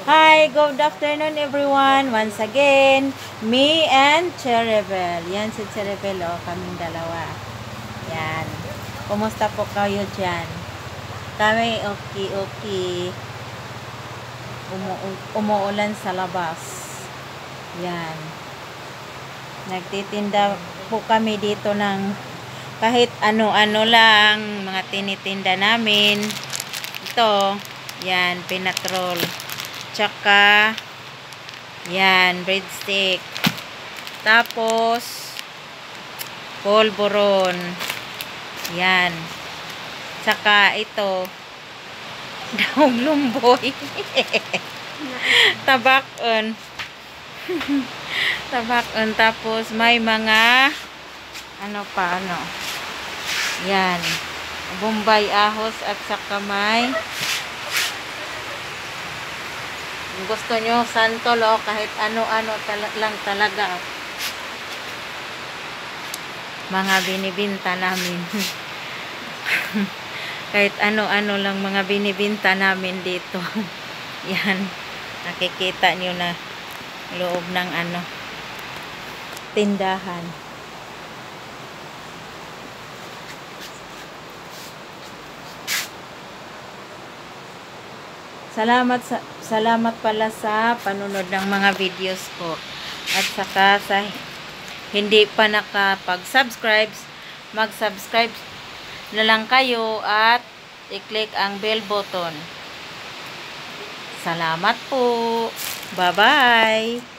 Hi, good afternoon everyone. Once again, me and Cheribel. Yan si Cheribel, oh, kaming dalawa. Yan. Kumusta po kayo dyan? Kami okay. Umuulan sa labas. Yan. Nagtitinda po kami dito ng kahit ano-ano lang, mga tinitinda namin. Ito, yan, pinatrol. Tsaka, yan, breadstick. Tapos, polvoron. Yan. Tsaka, ito, daog lumboy. Tabakon. Tabakon. Tapos, may mga, yan. Bombay ahos at saka may gusto nyo santol o kahit ano-ano lang talaga mga binibinta namin. Kahit ano-ano lang mga binibinta namin dito. Yan, nakikita nyo na loob ng tindahan. Salamat pala sa panunod ng mga videos ko. At saka sa hindi pa nakapag-subscribe, mag-subscribe na lang kayo at i-click ang bell button. Salamat po. Bye-bye.